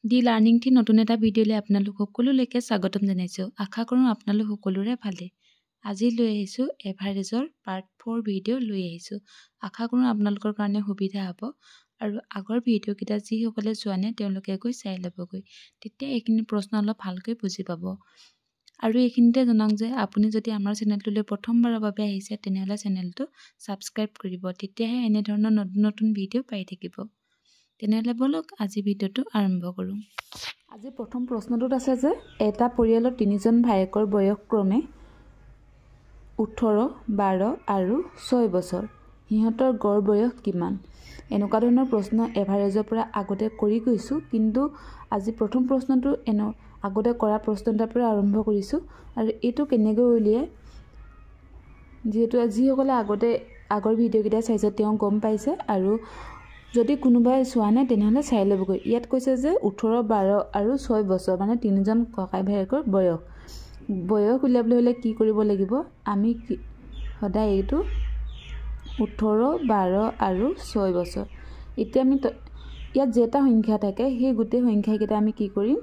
দি learning থি নতুন এটা ভিডিঅ'লৈ আপোনালোক সকলোলৈকে স্বাগতম জনাইছোঁ। আশা কৰোঁ আপোনালোক সকলোৰে ভালে। আজি লৈ আহিছোঁ এভাৰেজৰ পাৰ্ট 4 ভিডিঅ' লৈ আহিছোঁ। আশা কৰোঁ আপোনালোকৰ কাৰণে সুবিধা হ'ব আৰু আগৰ ভিডিঅ'কেইটা যিসকলে চোৱা নাই তেওঁলোকে গৈ চাই ল'বগৈ। তেতিয়া এইখিনি প্ৰশ্ন অলপ ভালকৈ বুজি পাব। আৰু এইখিনিতে জনাওক যে আপুনি যদি আমাৰ চেনেলটোলৈ প্ৰথমবাৰৰ বাবে আহিছে তেনেহ'লে চেনেলটো ছাবস্ক্ৰাইব কৰিব। তেতিয়াহে এনেধৰণৰ নতুন নতুন ভিডিঅ' পাই থাকিব। তেনেহ'লে বলক আজি ভিডিঅ'টো আৰম্ভ কৰোঁ। আজি প্ৰথম প্ৰশ্নটোত আছে যে এটা পৰিয়ালৰ 3জন ভায়েকৰ বয়স ক্ৰমে 18, 12 আৰু 6 বছৰ। সিহঁতৰ গড় বয়স কিমান? এনেকুৱা ধৰণৰ প্ৰশ্ন এভাৰেজৰ পৰা আগতে কৰি গৈছোঁ, কিন্তু আজি প্ৰথম প্ৰশ্নটো আগতে কৰা প্ৰশ্ন এটাৰ পৰা আৰম্ভ কৰিছোঁ। আৰু এইটো কেনেকৈ উলিয়াই, যিহেতু যিসকলে আগৰ ভিডিঅ'কেইটা চাইছে তেওঁ গম পাইছে, আৰু যদি কোনোবাই চোৱা নাই তেনেহ'লে চাই ল'বগৈ। ইয়াত কৈছে যে 18, 12 আৰু 6 বছৰ, মানে 3জন ককাই ভায়েকৰ বয়স উলিয়াবলৈ হ'লে কি কৰিব লাগিব? আমি সদায় এইটো 18, 12 আৰু 6 বছৰ। এতিয়া আমি ইয়াত যেটা সংখ্যা থাকে সেই গোটেই সংখ্যাকেইটা আমি কি কৰিম?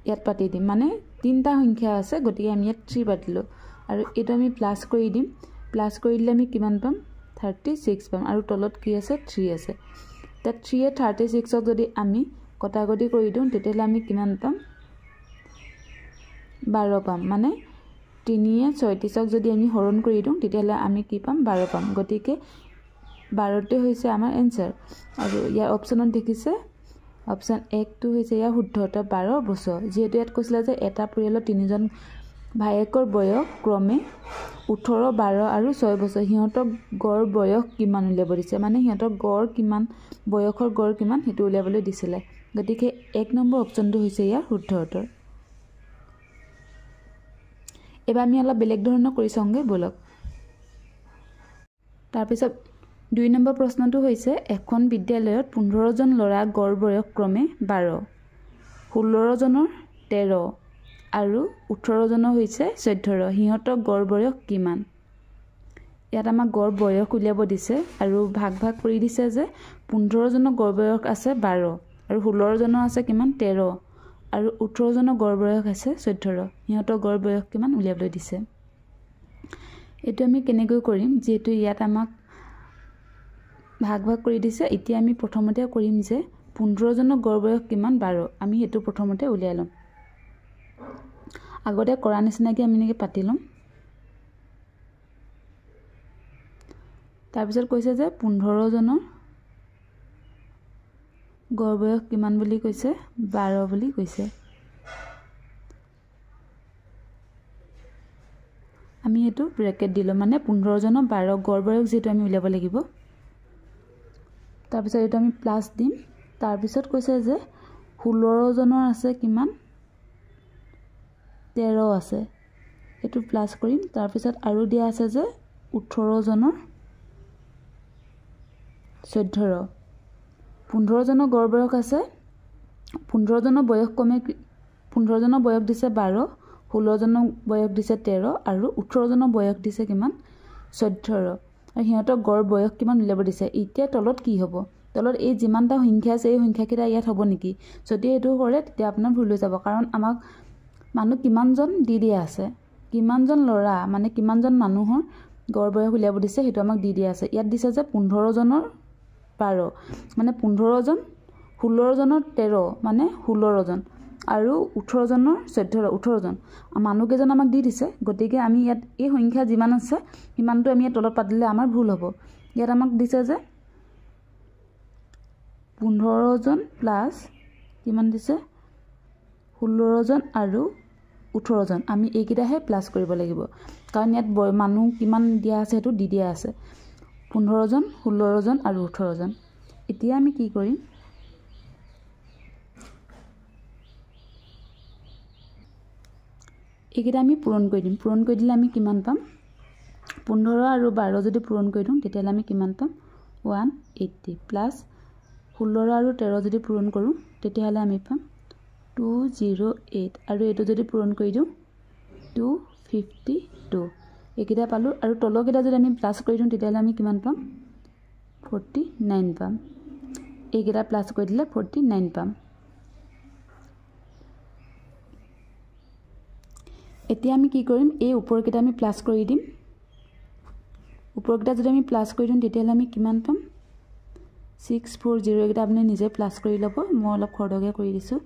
ইয়াত পাতি দিম। মানে 3টা সংখ্যা আছে, গতিকে আমি ইয়াত 3 পাতিলোঁ আৰু এইটো আমি প্লাছ কৰি দিম। প্লাছ কৰি দিলে আমি কিমান পাম? 36 পাম। আৰু তলত কি আছে? 3 আছে। তাত 3 36ক যদি আমি কটাকটি কৰি দিওঁ তেতিয়াহ'লে আমি কিমান পাম? 12 পাম। মানে 3 36ক যদি আমি হৰণ কৰি দিওঁ তেতিয়াহ'লে আমি কি পাম? 12 পাম। গতিকে 12টোৱে হৈছে আমাৰ এনচাৰ। আৰু ইয়াৰ অপশ্যনত দেখিছে অপশ্যন 1টো হৈছে ইয়াৰ শুদ্ধতা 12 বছৰ। যিহেতু ইয়াত কৈছিলে যে এটা পৰিয়ালৰ 3জন ভায়েকৰ বয়স ক্ৰমে 18, 12 আৰু 6 বছৰ। সিহঁতৰ গড় বয়স কিমান উলিয়াব দিছে, মানে সিহঁতৰ গড় কিমান, বয়সৰ গড় কিমান সেইটো উলিয়াবলৈ দিছিলে। গতিকে 1 নম্বৰ অপশ্যনটো হৈছে ইয়াৰ শুদ্ধ উত্তৰ। এবাৰ আমি অলপ বেলেগ ধৰণৰ কৰি চাওঁগৈ ব'লক। তাৰপিছত 2 নম্বৰ প্ৰশ্নটো হৈছে এখন বিদ্যালয়ত 15জন ল'ৰা গড় বয়স ক্ৰমে 12, 16জনৰ 13 আৰু 18জনৰ হৈছে 14। সিহঁতৰ গড় বয়স কিমান? ইয়াত আমাক গড় বয়স উলিয়াব দিছে আৰু ভাগ কৰি দিছে যে 15জনৰ গড় বয়স আছে 12 আৰু 16জনৰ আছে কিমান? 13 আৰু 18জনৰ গড় বয়স আছে 14। সিহঁতৰ গড় বয়স কিমান উলিয়াবলৈ দিছে। এইটো আমি কেনেকৈ কৰিম? যিহেতু ইয়াত আমাক ভাগ কৰি দিছে, এতিয়া আমি প্ৰথমতে কৰিম যে 15জনৰ গড় বয়স কিমান? 12। আমি সেইটো প্ৰথমতে উলিয়াই ল'ম। আগতে কৰা নিচিনাকৈ আমি এনেকৈ পাতি ল'ম। তাৰপিছত কৈছে যে 15জনৰ গড় বয়স কিমান বুলি কৈছে? 12 বুলি কৈছে। আমি এইটো ব্ৰেকেট দিলোঁ, মানে 15জনৰ 12 গড় বয়স যিহেতু আমি উলিয়াব লাগিব। তাৰপিছত এইটো আমি প্লাছ দিম। তাৰপিছত কৈছে যে 16জনৰ আছে কিমান? 13 আছে, এইটো প্লাছ কৰিম। তাৰপিছত আৰু দিয়া আছে যে 18জনৰ 14। 15জনৰ গড় বয়স আছে, 15জনৰ বয়স কমে 15জনৰ বয়স দিছে 12, 16জনৰ বয়স দিছে 13 আৰু 18জনৰ বয়স দিছে কিমান? 14। আৰু সিহঁতৰ গড় বয়স কিমান উলিয়াব দিছে। এতিয়া তলত কি হ'ব? তলত এই যিমানটা সংখ্যা আছে এই সংখ্যাকেইটা ইয়াত হ'ব নেকি? যদি এইটো কৰে তেতিয়া আপোনাৰ ভুল হৈ যাব, কাৰণ আমাক মানুহ কিমানজন দি দিয়া আছে, কিমানজন ল'ৰা মানে কিমানজন মানুহৰ গড় বয়স উলিয়াব দিছে সেইটো আমাক দি দিয়া আছে। ইয়াত দিছে যে 15জনৰ 12 মানে 15জন, 16জনৰ 13 মানে 16জন আৰু 18জনৰ 14, 18জন মানুহকেইজন আমাক দি দিছে। গতিকে আমি ইয়াত এই সংখ্যা যিমান আছে সিমানটো আমি ইয়াত তলত পাতিলে আমাৰ ভুল হ'ব। ইয়াত আমাক দিছে যে 15জন প্লাছ কিমান দিছে? 16জন আৰু 18জন। আমি এইকেইটাহে প্লাছ কৰিব লাগিব, কাৰণ ইয়াত মানুহ কিমান দিয়া আছে সেইটো দি দিয়া আছে। 15জন, 16জন আৰু 18জন। এতিয়া আমি কি কৰিম? এইকেইটা আমি পূৰণ কৰি দিম। পূৰণ কৰি দিলে আমি কিমান পাম? 15 আৰু 12 যদি পূৰণ কৰি দিওঁ তেতিয়াহ'লে আমি কিমান পাম? 180 প্লাছ 16 আৰু 13 যদি পূৰণ কৰোঁ তেতিয়াহ'লে আমি পাম 208 আৰু এইটো যদি পূৰণ কৰি দিওঁ 252। এইকেইটা পালোঁ। আৰু তলকেইটা যদি আমি প্লাছ কৰি দিওঁ তেতিয়াহ'লে আমি কিমান পাম? 49 পাম। এইকেইটা প্লাছ কৰি দিলে 49 পাম। এতিয়া আমি কি কৰিম এই ওপৰকেইটা আমি প্লাস কৰি দিম ওপৰকেইটা যদি আমি প্লাস কৰি দিম তেতিয়াহলে আমি কিমান পাম 640 এটা আপুনি নিজে প্লাস কৰি ল'ব মই অলপ খৰদকে কৰি দিছো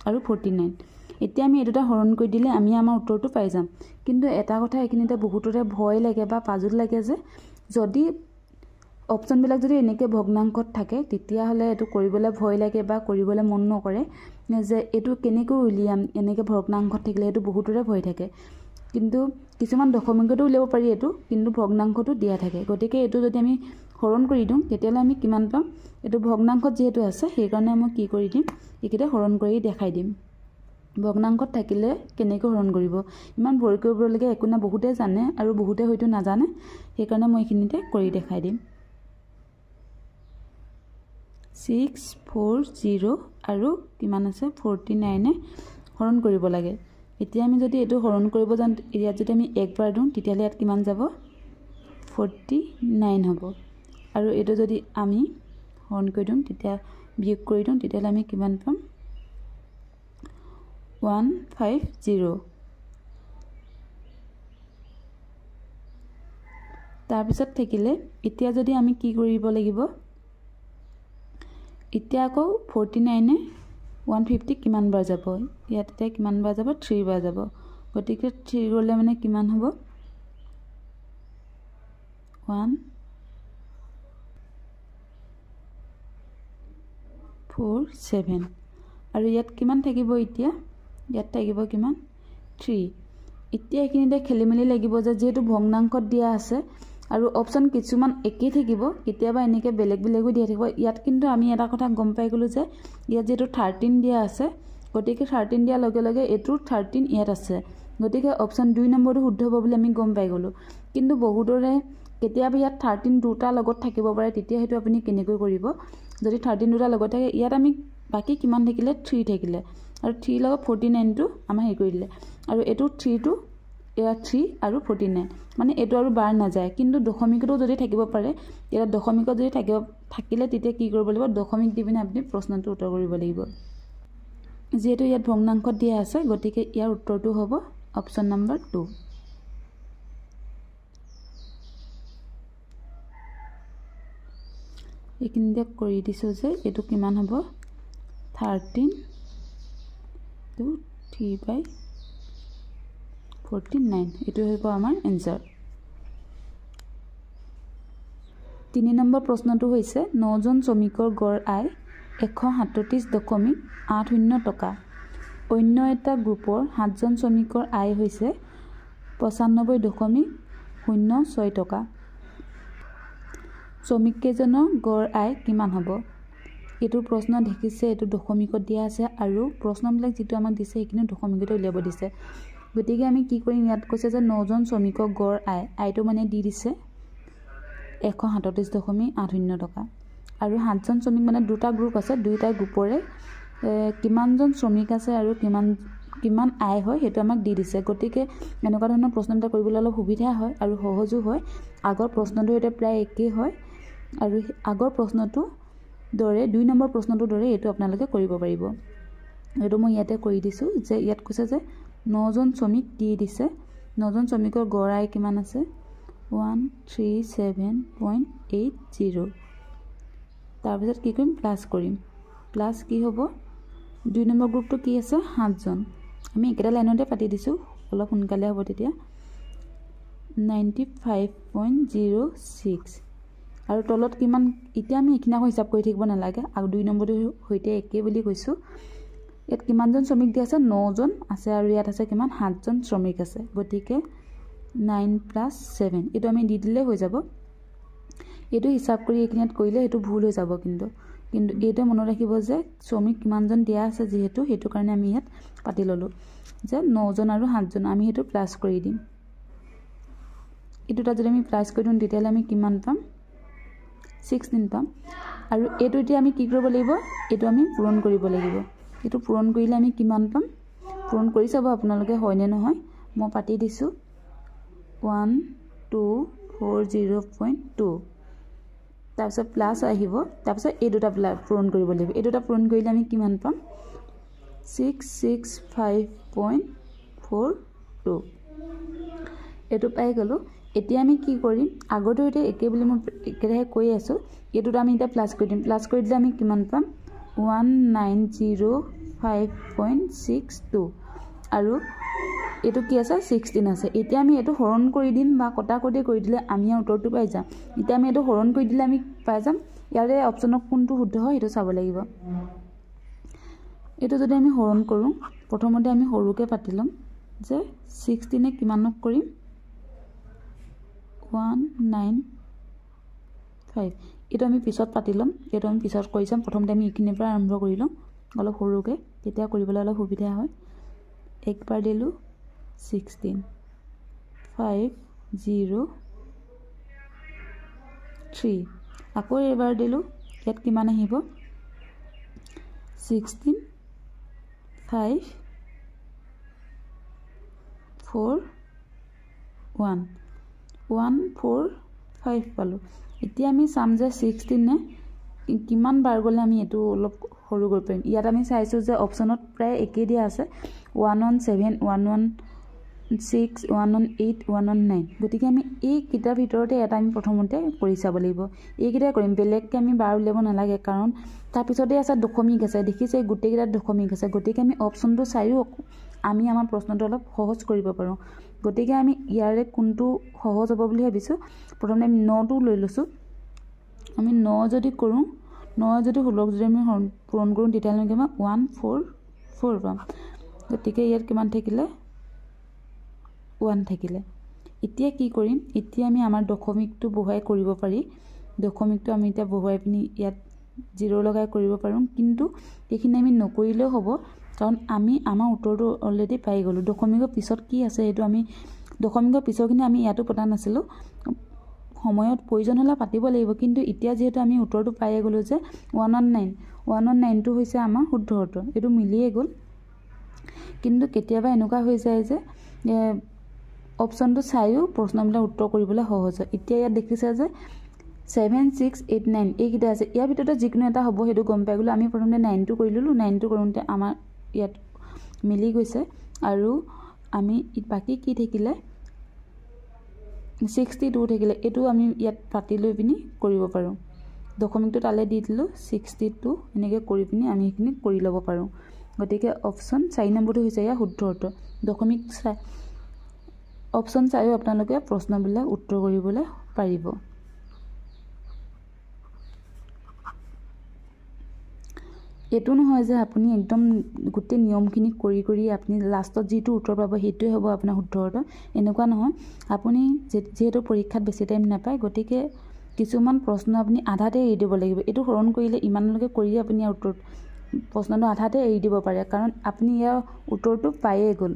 আৰু 49 এতিয়া আমি এটোটা হৰণ কৰি দিলে আমি আমাৰ উত্তৰটো পাই যাম কিন্তু এটা কথা এখিনিতে বহুতৰে ভয় লাগে বা পাজুল লাগে যে যদি অপচন বিলাক যদি এনেকে ভগ্নাংকত থাকে তেতিয়া হলে এটো কৰিবলৈ ভয় লাগে বা কৰিবলৈ মন নকৰে যে এটো কেনেকৈ উলিয়াম এনেকে ভগ্নাংকত থাকিলে এটো বহুতৰে ভয় থাকে কিন্তু কিছুমান দশমিকটো উলিয়াব পাৰি এটো কিন্তু ভগ্নাংকটো দিয়া থাকে গতিকে এটো যদি আমি হৰণ কৰি দিম তেতিয়ালে আমি কিমান পাম এটো ভগ্নাংকত যেহেতু আছে সেই কাৰণে আমি কি কৰি দিম একিটা হৰণ কৰি দেখাই দিম ভগ্নাংকত থাকিলে কেনেকৈ হৰণ কৰিব ইমান ভয় কৰিবলগীয়া একো না বহুতে জানে আৰু বহুতে হয়তো নাজানে সেই কাৰণে মই এখিনিতে কৰি দেখাই দিম 640 আৰু কিমান আছে 49 এ হৰণ কৰিব লাগে এতিয়া আমি যদি এটো হৰণ কৰিব যান ইয়াত যদি আমি একবাৰ দিম তেতিয়ালে ইয়াত কিমান যাব 49 হ'ব আৰু এটো যদি আমি হৰণ কৰি দিম তেতিয়া বিয়োগ কৰি দিম তেতিয়ালে আমি কিমান পাম 150 তাৰ পিছত থাকিলে এতিয়া যদি আমি কি কৰিব লাগিব এতিয়া আকৌ 49 এ 150 কিমান বাৰ যাব ইয়াতে কিমান বাৰ যাব 3 বাৰ যাব গতিকে 3 গলে মানে কিমান হ'ব 147 আৰু ইয়াত কিমান থাকিব এতিয়া ইয়াত থাকিব কিমান 3 এতিয়া এখিনিতে খেলিমেলি লাগিব যে যেহেতু ভগ্নাংকত দিয়া আছে আৰু অপচন কিছুমান একে থাকিব কেতিয়াবা এনেকে বেলেগ বেলেগো দিয়া থাকিব ইয়াত কিন্তু আমি এটা কথা গম পাই গলো যে ইয়াত যেটো 13 দিয়া আছে গতিকে 13 দিয়া লগে লগে এটো 13 ইয়াত আছে গতিকে অপচন 2 নম্বৰটো শুদ্ধ হ'ব বুলি আমি গম পাই গলো কিন্তু বহুতৰে কেতিয়াবা ইয়াত 13 দুটা লগত থাকিব পাৰে তেতিয়া হেতু আপুনি কেনেকৈ কৰিব যদি 13 দুটা লগত থাকে ইয়াত আমি বাকি কিমান থাকিলে 3 থাকিলে আৰু 3 লগত 49 টো আমাৰ হে কৰি দিলে আৰু এটো 3 টো এয়া 3 আৰু 49 মানে এটো আৰু বাৰ না যায় কিন্তু দশমিকটো যদি থাকিব পাৰে এয়া দশমিকত যদি থাকিলে তেতিয়া কি কৰিব লাগিব দশমিক দি পিনে আপুনি প্ৰশ্নটো উত্তৰ কৰিব লাগিব যেহেতু ইয়াত ভগ্নাংকত দিয়া আছে গতিকে ইয়াৰ উত্তৰটো হ'ব অপচন নম্বৰ 2 একিনিতে কৰি দিছো যে এটো কিমান হ'ব 13 to 3/49 এটো হ'ব আমাৰ এনসাৰ 3 নম্বৰ প্ৰশ্নটো হৈছে 9 জন শ্ৰমিকৰ গড় আয় 137.80 টকা অন্য এটা গ্ৰুপৰ 7 জন শ্ৰমিকৰ আয় হৈছে 95.06 টকা শ্ৰমিক কেজনৰ গড় আয় কিমান হ'ব এটো প্ৰশ্ন দেখিছে এটো দশমিকত দিয়া আছে আৰু প্ৰশ্নবিলাক যেটো আমাক দিছে একিনো দশমিকতে উলিয়াব দিছে গতিকে আমি কি কৰিম ইয়াত কৈছে যে 9 জন শ্ৰমিকৰ গড় আয় আয়টো মানে দি দিছে 137.80 টকা আৰু 7 জন শ্ৰমিক মানে দুটা গ্ৰুপ আছে দুইটা গ্ৰুপৰে কিমান জন শ্ৰমিক আছে আৰু কিমান আয় হয় হেতু আমাক দি দিছে গতিকে এনেকুৱা ধৰণৰ প্ৰশ্ন এটা কৰিবলৈ অলপ সুবিধা হয় আৰু সহজো হয় আগৰ প্ৰশ্নটো এটা প্ৰায় একেই হয় আৰু আগৰ প্ৰশ্নটো দৰে 2 নম্বৰ প্ৰশ্নটো দৰে এটো আপোনালোকে কৰিব পাৰিব এটো মই ইয়াতে কৰি দিছো যে ইয়াত কৈছে যে 9 জন শ্ৰমিক দি দিছে 9 জন শ্ৰমিকৰ গড় আয় কিমান আছে 137.80 তাৰ পিছত কি কৰিম প্লাস কৰিম প্লাস কি হ'ব 2 নম্বৰ গ্ৰুপটো কি আছে 7 জন আমি একেটা লাইনতে পাতি দিছো অলপ সোনকালে হ'ব তেতিয়া 95.06 আৰু তলত কিমান এতিয়া আমি এখিনাকৈ হিচাপ কৰি থাকিব নালাগে আৰু 2 নম্বৰটো হৈতে একে বুলি কৈছো ইয়াত কিমান জন শ্ৰমিক দি আছে 9 জন আছে আৰু ইয়াত আছে কিমান 7 জন শ্ৰমিক আছে গতিকে 9 + 7 এটো আমি দি দিলে হৈ যাব এটো হিচাপ কৰি এখিনাত কৰিলে এটো ভুল হৈ যাব কিন্তু এটো মনত ৰাখিব যে শ্ৰমিক কিমান জন দিয়া আছে যেহেতু হেতু কাৰণে আমি ইয়াত পাতি ললো যে 9 জন আৰু 7 জন আমি হেতু প্লাস কৰি দিম এটোটা যদি আমি প্লাস কৰি দিম তেতিয়ালে আমি কিমান পাম 16 পাম আৰু এটো এতিয়া আমি কি কৰিব লাগিব এটো আমি পূৰণ কৰিব লাগিব এটো পূৰণ কৰিলে আমি কিমান পাম পূৰণ কৰি চাব আপোনালোকে হয় নে নহয় মই পাতি দিছো 1240.2 তাৰপিছত প্লাস আহিব তাৰপিছত এই দুটা পূৰণ কৰিব লাগিব এই দুটা পূৰণ কৰিলে আমি কিমান পাম 665.42 এইটো পাই গ'লো। এতিয়া আমি কি কৰিম, আগতো এতিয়া একে বুলি মই একেৰাহে কৈ আছোঁ, এইটোত আমি এতিয়া প্লাছ কৰি দিম। প্লাছ কৰি দিলে আমি কিমান পাম, 1905.62 আৰু এইটো কি আছে 16 আছে। এতিয়া আমি এইটো হৰণ কৰি দিম বা কটাকটি কৰি দিলে আমি উত্তৰটো পাই যাম। এতিয়া আমি এইটো হৰণ কৰি দিলে আমি পাই যাম। ইয়াৰে অপশ্যনত কোনটো শুদ্ধ হয় সেইটো চাব লাগিব। এইটো যদি আমি হৰণ কৰোঁ, প্ৰথমতে আমি সৰুকৈ পাতি ল'ম যে 16 কিমানক কৰিম, 195। এইটো আমি পিছত পাতি ল'ম, এইটো আমি পিছত কৰি চাম। প্ৰথমতে আমি এইখিনিৰ পৰা আৰম্ভ কৰি ল'ম অলপ সৰুকৈ, তেতিয়া কৰিবলৈ অলপ সুবিধা হয়। একবাৰ দিলোঁ 16, 503, আকৌ এবাৰ দিলোঁ, ইয়াত কিমান আহিব, 16, 541, 145 পালোঁ। এতিয়া আমি চাম যে 16 কিমান বাৰ গ'লে আমি এইটো অলপ সৰু কৰিব পাৰিম। ইয়াত আমি চাইছোঁ যে অপশ্যনত প্ৰায় একেই দিয়া আছে, 117, 116, 118, 119। গতিকে আমি এইকেইটাৰ ভিতৰতে এটা আমি প্ৰথমতে কৰি চাব লাগিব। এইকেইটাই কৰিম, বেলেগকৈ আমি বাৰ উলিয়াব নালাগে, কাৰণ তাৰপিছতে আছে দশমিক আছে, দেখিছে গোটেইকেইটাত দশমিক আছে। গতিকে আমি অপশ্যনটো চাইও আমি আমাৰ প্ৰশ্নটো অলপ সহজ কৰিব পাৰোঁ। গতিকে আমি ইয়াৰে কোনটো সহজ হ'ব বুলি ভাবিছোঁ, প্ৰথমতে আমি 9টো লৈ লৈছোঁ। আমি 9 যদি কৰোঁ, 9 যদি 16 যদি আমি পূৰণ কৰোঁ, তেতিয়াহ'লে কিমান 144 পাম। গতিকে ইয়াত কিমান থাকিলে, 1 থাকিলে। এতিয়া কি কৰিম, এতিয়া আমি আমাৰ দশমিকটো বহুৱাই কৰিব পাৰি। দশমিকটো আমি এতিয়া বহুৱাই পিনি ইয়াত 0 লগাই কৰিব পাৰোঁ, কিন্তু এইখিনি আমি নকৰিলেও হ'ব, কাৰণ আমি আমাৰ উত্তৰটো অলৰেডি পাই গ'লোঁ। দশমিকৰ পিছত কি আছে সেইটো আমি, দশমিকৰ পিছৰখিনি আমি ইয়াতো পতা নাছিলোঁ, সময়ত প্ৰয়োজন হ'লে পাতিব লাগিব। কিন্তু এতিয়া যিহেতু আমি উত্তৰটো পাই গ'লোঁ যে 119টো হৈছে আমাৰ শুদ্ধ উত্তৰ, এইটো মিলিয়ে গ'ল। কিন্তু কেতিয়াবা এনেকুৱা হৈ যায় যে অপশ্যনটো চাইও প্ৰশ্নবিলাক উত্তৰ কৰিবলৈ সহজ হয়। এতিয়া ইয়াত দেখিছে যে 7, 6, 8, 9 এইকেইটা আছে। ইয়াৰ ভিতৰতে যিকোনো এটা হ'ব সেইটো গম পাই গ'লোঁ। আমি প্ৰথমতে 9টো কৰি ল'লোঁ, 9টো কৰোঁতে আমাৰ ইয়াত মিলি গৈছে। আৰু আমি বাকী কি থাকিলে, 62 থাকিলে, এইটো আমি ইয়াত পাতি লৈ পিনি কৰিব পাৰোঁ। দশমিকটো তালৈ দি দিলোঁ, 62 এনেকৈ কৰি পিনি আমি সেইখিনি কৰি ল'ব পাৰোঁ। গতিকে অপশ্যন 4 নম্বৰটো হৈছে ইয়াৰ শুদ্ধ উত্তৰ। দশমিক চাই অপশ্যন চাইও আপোনালোকে প্ৰশ্নবিলাক উত্তৰ কৰিবলৈ পাৰিব। এইটো নহয় যে আপুনি একদম গোটেই নিয়মখিনি কৰি কৰি আপুনি লাষ্টত যিটো উত্তৰ পাব সেইটোৱে হ'ব আপোনাৰ শুদ্ধ উত্তৰ, এনেকুৱা নহয়। আপুনি যিহেতু পৰীক্ষাত বেছি টাইম নাপায়, গতিকে কিছুমান প্ৰশ্ন আপুনি আধাতে এৰি দিব লাগিব। এইটো হৰণ কৰিলে ইমানলৈকে কৰি আপুনি ইয়াৰ উত্তৰ প্ৰশ্নটো আধাতে এৰি দিব পাৰে, কাৰণ আপুনি ইয়াৰ উত্তৰটো পায়েই গ'ল।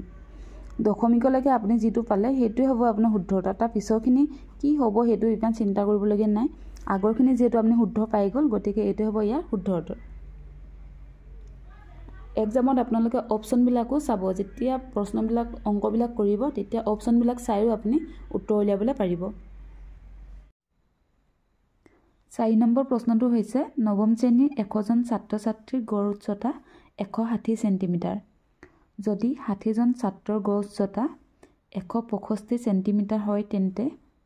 দশমিকলৈকে আপুনি যিটো পালে সেইটোৱে হ'ব আপোনাৰ শুদ্ধ উত্তৰ। তাৰ পিছৰখিনি কি হ'ব সেইটো ইমান চিন্তা কৰিবলগীয়া নাই। আগৰখিনি যিহেতু আপুনি শুদ্ধ পাই গ'ল, গতিকে এইটোৱে হ'ব ইয়াৰ শুদ্ধ উত্তৰ। এক্সামত আপোনালোকে অপশ্যনবিলাকো চাব, যেতিয়া প্ৰশ্নবিলাক অংকবিলাক কৰিব তেতিয়া অপশ্যনবিলাক চাইও আপুনি উত্তৰ উলিয়াবলৈ পাৰিব। 4 নম্বৰ প্ৰশ্নটো হৈছে, নৱম শ্ৰেণীৰ 100জন ছাত্ৰ ছাত্ৰীৰ গড় উচ্চতা 160 চেণ্টিমিটাৰ। যদি 60জন ছাত্ৰৰ গড় উচ্চতা 165 চেণ্টিমিটাৰ হয়, তেন্তে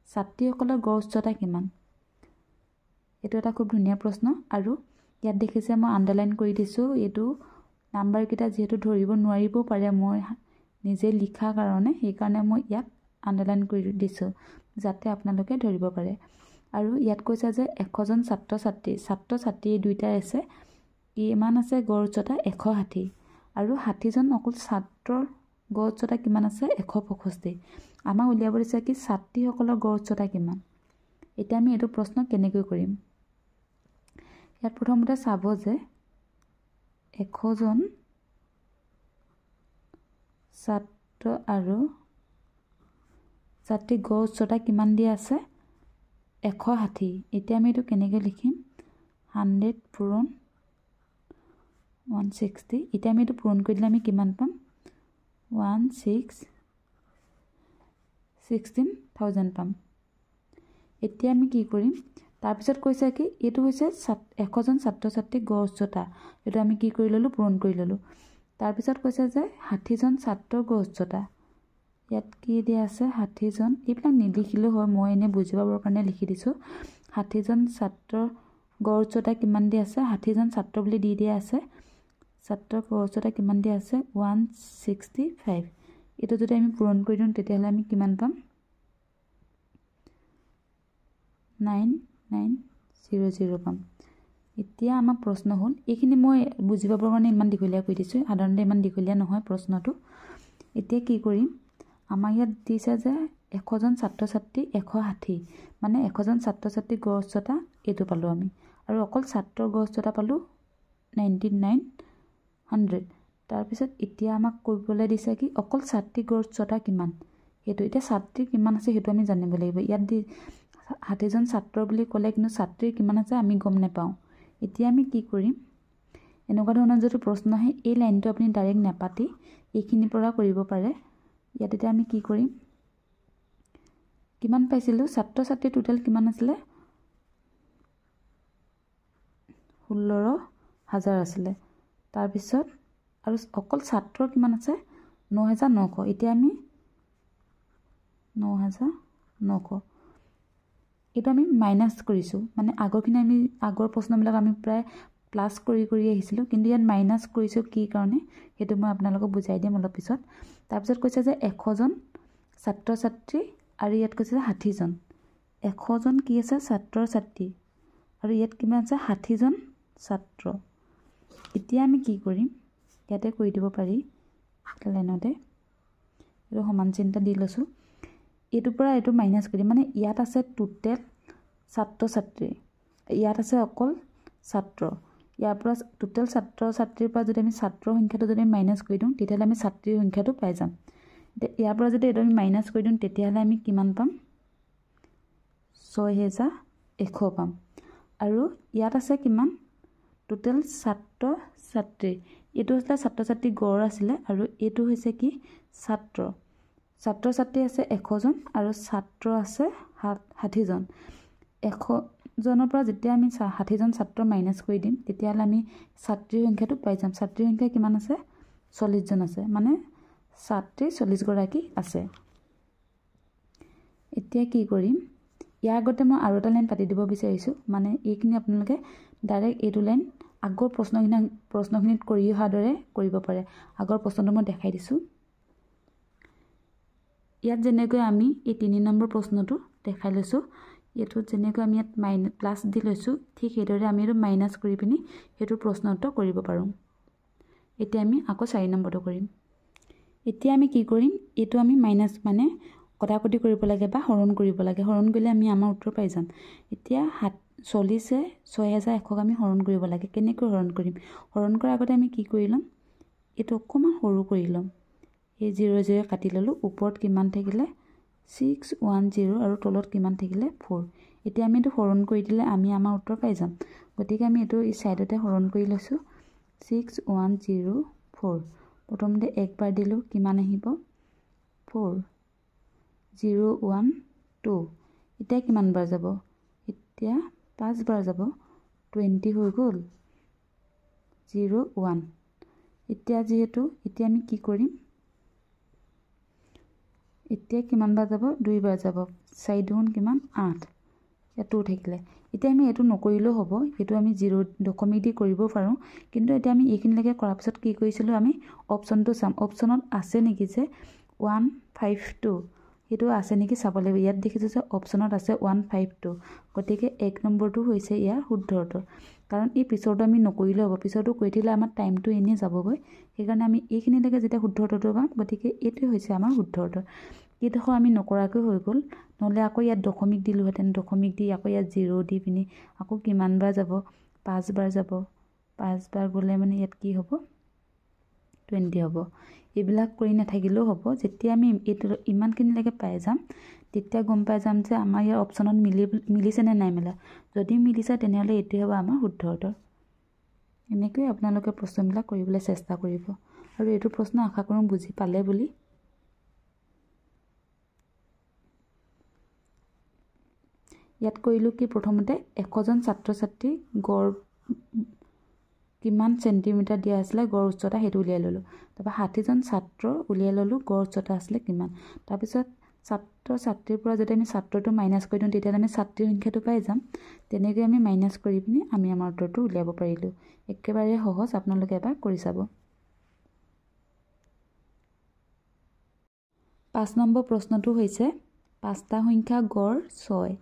ছাত্ৰীসকলৰ গড় উচ্চতা কিমান? এইটো এটা খুব ধুনীয়া প্ৰশ্ন। আৰু ইয়াত দেখিছে মই আণ্ডাৰলাইন কৰি দিছোঁ। এইটো নাম্বাৰকেইটা যিহেতু ধৰিব নোৱাৰিবও পাৰে মই নিজে লিখা কাৰণে, সেইকাৰণে মই ইয়াত আণ্ডাৰলাইন কৰি দিছোঁ যাতে আপোনালোকে ধৰিব পাৰে। আৰু ইয়াত কৈছে যে 100জন ছাত্ৰ ছাত্ৰী দুইটাই আছে, কিমান আছে গড় উচ্চতা 160, আৰু 60জন অকল ছাত্ৰৰ গড় উচ্চতা কিমান আছে 165। আমাক উলিয়াব দিছে কি ছাত্ৰীসকলৰ গড় উচ্চতা কিমান। এতিয়া আমি এইটো প্ৰশ্ন কেনেকৈ কৰিম, ইয়াত প্ৰথমতে চাব যে 100জন ছাত্ৰ আৰু ছাত্ৰীৰ গড় উচ্চতা কিমান দিয়া আছে 160। এতিয়া আমি এইটো কেনেকৈ লিখিম, 100 পূৰণ 160। এতিয়া আমি এইটো পূৰণ কৰি দিলে আমি কিমান পাম, 16,000 পাম। এতিয়া আমি কি কৰিম, তাৰপিছত কৈছে কি এইটো হৈছে 100জন ছাত্ৰ ছাত্ৰীৰ গড় উচ্চতা, এইটো আমি কি কৰি ল'লোঁ, পূৰণ কৰি ল'লোঁ। তাৰপিছত কৈছে যে 60জন ছাত্ৰৰ গড় উচ্চতা, ইয়াত কি দিয়া আছে 60 জন এইবিলাক নিলিখিলেও হয় মই এনে বুজিবৰ কাৰণে লিখি দিছো 60 জন ছাত্ৰৰ গড় উচ্চতা কিমান দিয়া আছে 60 জন ছাত্ৰ বুলি দি দিয়া আছে ছাত্ৰৰ গড় উচ্চতা কিমান দিয়া আছে 165 এটো যদি আমি পূৰণ কৰি দিওঁ তেতিয়াহলে আমি কিমান পাম 9900 পাম এতিয়া আমাৰ প্ৰশ্ন হ'ল এইখিনি মই বুজিবৰ কাৰণে ইমান দীঘলীয়া কৈ দিছো সাধাৰণতে ইমান দীঘলীয়া নহয় প্ৰশ্নটো এতিয়া কি কৰিম আমাৰ ইয়াত দিছে যে 100 জন ছাত্ৰ ছাত্ৰী 160 মানে 100 জন ছাত্ৰ ছাত্ৰী গড় উচ্চতা এটো পালো আমি আৰু অকল ছাত্ৰৰ গড় উচ্চতা পালো 9900 তাৰ পিছত এতিয়া আমাক কইবলৈ দিছে কি অকল ছাত্ৰী গড় উচ্চতা কিমান হেতু এতিয়া ছাত্ৰী কিমান আছে হেতু আমি জানিব লাগিব ইয়াত দি 60 জন ছাত্ৰ বুলি ক'লে কিন্তু ছাত্ৰী কিমান আছে আমি গম নাপাওঁ এতিয়া আমি কি কৰিম এনেকুৱা ধৰণৰ যদি প্ৰশ্ন আহে এই লাইনটো আপুনি ডাইৰেক্ট নাপাতি এইখিনি পৰা কৰিব পাৰে ইয়াত এতিয়া আমি কি কৰিম কিমান পাইছিলো ছাত্ৰ ছাত্ৰী টোটাল কিমান আছিল 16000 আছিল তাৰ পিছত আৰু অকল ছাত্ৰ কিমান আছে 9900 এতিয়া আমি 9900 এটা আমি মাইনাস কৰিছো মানে আগৰখিনি আমি আগৰ প্ৰশ্নবিলাক আমি প্ৰায় প্লাস কৰি আহিছিলো কিন্তু ইয়াত মাইনাস কৰিছো কি কাৰণে হেতু মই আপোনালোকক বুজাই দিম অলপ পিছত তাৰ পিছত কৈছে যে 100 জন ছাত্ৰ ছাত্ৰী আৰু ইয়াত কৈছে 60 জন 100 জন কি আছে ছাত্ৰ ছাত্ৰী আৰু ইয়াত কিমান আছে 60 জন ছাত্ৰ এতিয়া আমি কি কৰিম ইয়াতে কৰি দিব পাৰি লাইনতে এটো সমান চিহ্ন দি লৈছো এটো পৰা এটো মাইনাস কৰি মানে ইয়াত আছে টোটাল ছাত্ৰ ছাত্ৰী ইয়াত আছে অকল ছাত্ৰ ইয়াৰ পৰা টোটাল ছাত্ৰ ছাত্ৰীৰ পৰা যদি আমি ছাত্ৰৰ সংখ্যাটো যদি মাইনাস কৰি দিওঁ তেতিয়াহলে আমি ছাত্ৰীৰ সংখ্যাটো পাই যাম ইয়াৰ পৰা যদি এটো আমি মাইনাস কৰি দিওঁ তেতিয়াহলে আমি কিমান পাম 6100 পাম আৰু ইয়াত আছে কিমান টোটাল ছাত্ৰ ছাত্ৰী এটো আছে ছাত্ৰ ছাত্ৰী গড় আছিল আৰু এটো হৈছে কি ছাত্ৰ ছাত্ৰী আছে 100 জন আৰু ছাত্ৰ আছে 60 জন 100 জনৰ পৰা যেতিয়া আমি 60 জন ছাত্ৰ মাইনাস কৰি দিম তেতিয়াহলে আমি ছাত্ৰীৰ সংখ্যাটো পাই যাম ছাত্ৰীৰ সংখ্যা কিমান আছে 40 জন আছে মানে ছাত্ৰী 40 গৰাকী আছে এতিয়া কি কৰিম ইয়াৰ আগতে মই আৰু এটা লাইন পাতি দিব বিচাৰিছো মানে এইখিনি আপোনালোকে ডাইৰেক্ট এইটো লাইন আগৰ প্ৰশ্নখিনিত কৰি অহা দৰে কৰিব পাৰে আগৰ প্ৰশ্নটো মই দেখাই দিছো ইয়াত যেনেকৈ আমি এই 3 নম্বৰ প্ৰশ্নটো দেখাই লৈছো এটো যেনেকৈ আমি ইয়াত মাইনাস প্লাস দি লৈছো ঠিক হেদৰে আমি এটো মাইনাস কৰি পিনি হেতু প্ৰশ্ন উত্তৰ কৰিব পাৰো এতিয়া আমি আকৌ 4 নম্বৰটো কৰিম এতিয়া আমি কি কৰিম এটো আমি মাইনাস মানে কটাকটি কৰিব লাগে বা হৰণ কৰিব লাগে হৰণ কৰিলে আমি আমাৰ উত্তৰ পাই যাম এতিয়া 40 এ 6100 আমি হৰণ কৰিব লাগে কেনেকৈ হৰণ কৰিম হৰণ কৰাৰ আগতে আমি কি কৰি লম এটো অকমান সৰু কৰি লম এই 00 কাটি ললো ওপৰত কিমান থাকিলে 610 আৰু তলত কিমান থাকিলে 4 এতিয়া আমি এটো হৰণ কৰি দিলে আমি আমাৰ উত্তৰ পাই যাম গতিকে আমি এটো এই সাইডতে হৰণ কৰি লৈছো 6104 প্ৰথমতে একবাৰ দিলো কিমান আহিব 4012 এতিয়া কিমান বাৰ যাব এতিয়া 5 বাৰ যাব 20 হৈ গল 01 এতিয়া যেহেতু এতিয়া আমি কি কৰিম এতিয়া কিমান বাৰ যাব 2 বাৰ যাব 4 দুগুণ কিমান 8 এটো থাকিলে এতিয়া আমি এটো নকৰিলেও হ'ব এটো আমি 0 দশমিক দি কৰিব পাৰো কিন্তু এতিয়া আমি এইখিনি লাগে কৰাৰ পিছত কি কৰিছিলো আমি অপচনটো চাম অপচনত আছে নেকি যে 152 এটো আছে নেকি চাব লাগিব ইয়াত দেখিছো যে অপচনত আছে 152 গতিকে 1 নম্বৰটো হৈছে ইয়াৰ শুদ্ধ উত্তৰ কাৰণ এই পিছৰটো আমি নকৰিলে হ'ব পিছৰটো কৈ দিলে আমাৰ টাইমটো এনে যাবগৈ সেইকাৰণে আমি এইখিনি লাগে যেটা শুদ্ধ উত্তৰটো পাম গতিকে এটো হৈছে আমাৰ শুদ্ধ উত্তৰ কিটো আমি নকৰাকৈ হৈ গল নহলে আকৌ ইয়াত দশমিক দিলুহেতেন দশমিক দি আকৌ ইয়াত 0 দি পিনি আকৌ কিমান বাৰ যাব 5 বাৰ যাব 5 বাৰ গলে মানে ইয়াত কি হ'ব 20 হ'ব এইবিলাক কৰি নাথাকিলেও হ'ব যেতিয়া আমি এটো ইমানখিনি লাগে পাই যাম তেতিয়া গম পাই যাম যে আমাৰ ইয়াৰ অপচনত মিলিছে নে নাই মিলা যদি মিলিছে তেনেহলে এটো হ'ব আমাৰ শুদ্ধ উত্তৰ এনেকৈ আপোনালোকে প্ৰশ্নবিলাক কৰিবলৈ চেষ্টা কৰিব আৰু এটো প্ৰশ্ন আশা কৰোঁ বুজি পালে বুলি ইয়াত কৰিলো কি প্ৰথমতে 100 জন ছাত্ৰ ছাত্ৰী গড় কিমান সেন্টিমিটাৰ দিয়া আছিলে গড় উচ্চতা হেতু উলিয়াই ললো তাৰপা 60 জন ছাত্ৰ উলিয়াই ললো গড় উচ্চতা আছিলে কিমান তাৰ পিছত ছাত্ৰ ছাত্ৰীৰ পৰা যদি আমি ছাত্ৰটো মাইনাস কৰি দিওঁ তেতিয়া আমি ছাত্ৰীৰ সংখ্যাটো পাই যাম তেনেকৈ আমি মাইনাস কৰি পিনি আমি আমাৰ উত্তৰটো উলিয়াব পাৰিলো একেবাৰে সহজ আপোনালোকে এবাৰ কৰি চাব 5 নম্বৰ প্ৰশ্নটো হৈছে পাঁচটা সংখ্যা গড় 6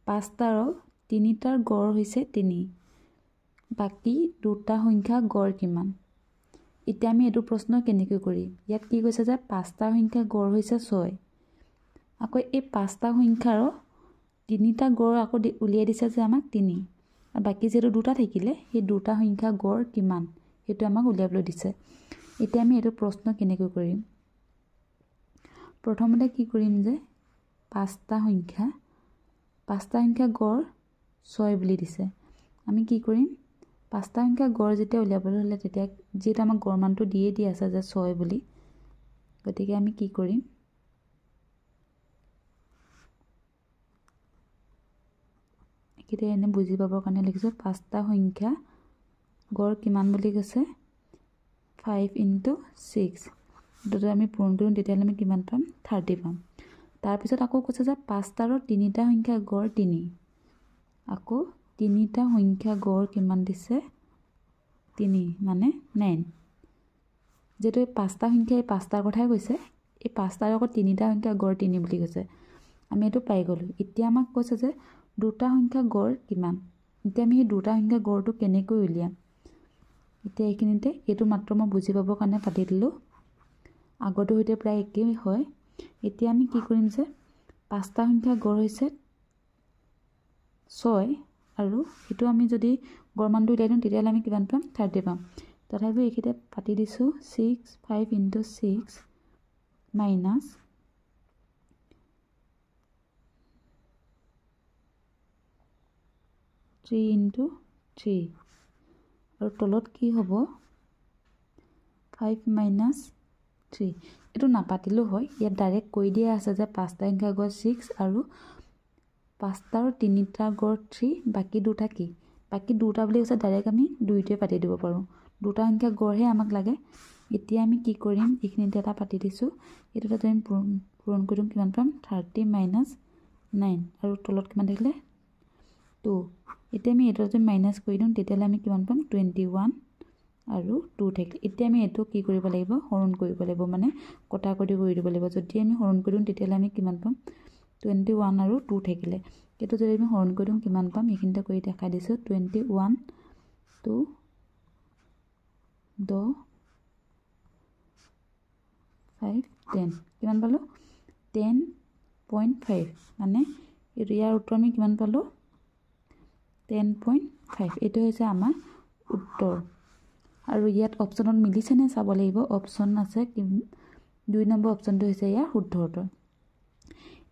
পাঁচটাৰ তিনিটাৰ গড় হৈছে 3 বাকি দুটা সংখ্যা গড় কিমান এতিয়া আমি এটো প্ৰশ্ন কেনেকৈ কৰিম ইয়াত কি কৈছে যে পাঁচটা সংখ্যা গড় হৈছে 6 আকৌ এই পাঁচটা সংখ্যাৰ তিনিটা গড় আকৌ উলিয়াই দিছে যে আমাক 3 আৰু বাকি যেটো দুটা থাকিলে সেই দুটা সংখ্যা গড় কিমান হেতু আমাক উলিয়াবলৈ দিছে এতিয়া আমি এটো প্ৰশ্ন কেনেকৈ কৰিম প্ৰথমতে কি কৰিম যে পাঁচটা সংখ্যা গড় 6 বুলি দিছে আমি কি কৰিম পাঁচটা সংখ্যা গড় যেতিয়া উলিয়াবলৈ হলে তেতিয়া যেটা আমাক গড় মানটো দিয়ে আছে যে 6 বুলি গতিকে আমি কি কৰিম একেতে এনে বুজি পাবৰ কাৰণে লিখিছো পাঁচটা সংখ্যা গড় কিমান বুলি কৈছে 5 * 6 দুটো আমি পূৰণ কৰিম তেতিয়া আমি কিমান পাম 30 পাম তাৰ পিছত আকৌ কৈছে যে পাঁচটাৰ তিনিটা সংখ্যা গড় 3 আকৌ তিনিটা সংখ্যা গড় কিমান দিছে 3 মানে 9 যেটো পাঁচটা সংখ্যা এই পাঁচটাৰ কথাই কৈছে এই পাঁচটাৰ আকৌ তিনিটা সংখ্যা গড় 3 বুলি কৈছে আমি এটো পাই গলো এতিয়া আমাক কৈছে যে দুটা সংখ্যা গড় কিমান এতিয়া আমি এই দুটা সংখ্যা গড়টো কেনেকৈ উলিয়াম এতিয়া এইখিনিতে এটো মাত্ৰ মই বুজি পাবৰ কাৰণে পাতি দিলো আগটো হইতে প্ৰায় একেই হয় এতিয়া আমি কি কৰিম যে পাঁচটা সংখ্যা গড় হৈছে 6 আৰু এটো আমি যদি গড় মানটো উলিয়াই দিওঁ তেতিয়া আমি কিমান পাম 30 পাম তথাপি এখিতে পাতি দিছো 5 * 6 minus 3 * 3 আৰু তলত কি হ'ব 5 - 3 এটো নাপাতিলো হয় ইয়াত ডাইৰেক্ট কৈ দিয়া আছে যে পাঁচটা সংখ্যা গড় 6 আৰু পাঁচটাৰ তিনিটা গড় 3 বাকি দুটা কি বাকি দুটা বুলি কৈছে ডাইৰেক্ট আমি দুইটোৱে পাতি দিব পাৰো দুটা সংখ্যা গড়হে আমাক লাগে এতিয়া আমি কি কৰিম এইখিনিতে এটা পাতি দিছো এটোতে আমি পূৰণ কৰিম কিমান পাম 30 - 9 আৰু তলত কিমান থাকিলে 2 এতিয়া আমি এটো যদি মাইনাস কৰি দিওঁ তেতিয়া আমি কিমান পাম 21 আৰু 2 থাকিলে এতিয়া আমি এটো কি কৰিব লাগিব হৰণ কৰিব লাগিব মানে কটাকটি কৰি দিব লাগিব যদি আমি হৰণ কৰি দিওঁ তেতিয়া আমি কিমান পাম 21 আৰু 2 থাকিলে এটো যদি আমি হৰণ কৰি দিওঁ কিমান পাম এইখিনিতে কৰি দেখাই দিছো 21 2 10 5 10 কিমান পালো 10.5 মানে ইয়াৰ উত্তৰ আমি কিমান পালো 10.5 এটো হৈছে আমাৰ উত্তৰ আৰু ইয়াত অপচনত মিলিছে নে চাব লাগিব অপচন আছে 2 নম্বৰ অপচনটো হৈছে ইয়াৰ শুদ্ধ উত্তৰ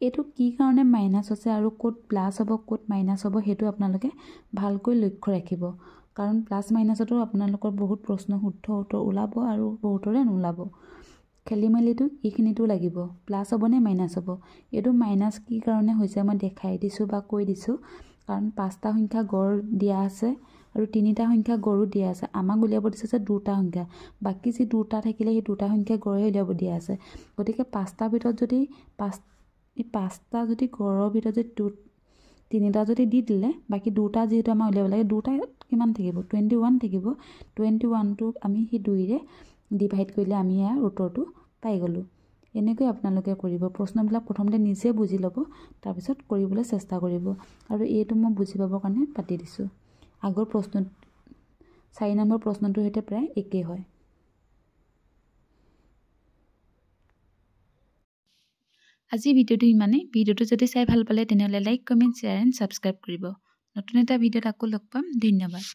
এটো কি কাৰণে মাইনাস আছে আৰু কোড প্লাস হ'ব কোড মাইনাস হ'ব হেতু আপোনালোকে ভালকৈ লক্ষ্য ৰাখিব কাৰণ প্লাস মাইনাসটো আপোনালোকৰ বহুত প্ৰশ্ন শুদ্ধ উত্তৰ ওলাব আৰু বহুতৰে নোলাব খেলিমেলিটো এইখিনিটো লাগিব প্লাস হ'ব নে মাইনাস হ'ব এটো মাইনাস কি কাৰণে হৈছে মই দেখাই দিছো বা কৈ দিছো কাৰণ পাঁচটা সংখ্যা গড় দিয়া আছে আৰু তিনিটা সংখ্যা গড়ও দিয়া আছে আমাক উলিয়াব দিছে যে দুটা সংখ্যা বাকি যে দুটা থাকিলে সেই দুটা সংখ্যা গড়ে উলিয়াব দিয়া আছে গতিকে পাঁচটা ভিতৰত যদি পাঁচটা যদি গড়ৰ ভিতৰত যদি তিনিটা যদি দি দিলে বাকি দুটা যেহেতু আমাৰ উলিয়াব লাগে দুটা কিমান থাকিব 21 থাকিব 21 টো আমি সেই 2 ৰে ডিভাইড কৰিলে আমি ইয়াৰ উত্তৰটো পাই গলো এনেকৈ আপোনালোকে কৰিব প্ৰশ্নবিলাক প্ৰথমতে নিজে বুজি ল'ব তাৰ পিছত কৰিবলৈ চেষ্টা কৰিব আৰু এইটো মই বুজি পাবৰ কাৰণে পাতি দিছো আগৰ প্ৰশ্ন 4 নম্বৰ প্ৰশ্নটোৰ সৈতে প্ৰায় একেই হয় আজি ভিডিওটো ইমানে ভিডিওটো যদি চাই ভাল পালে তেনেহলে like comment share and subscribe কৰিব নতুন এটা ভিডিওত আকৌ লগ পাম ধন্যবাদ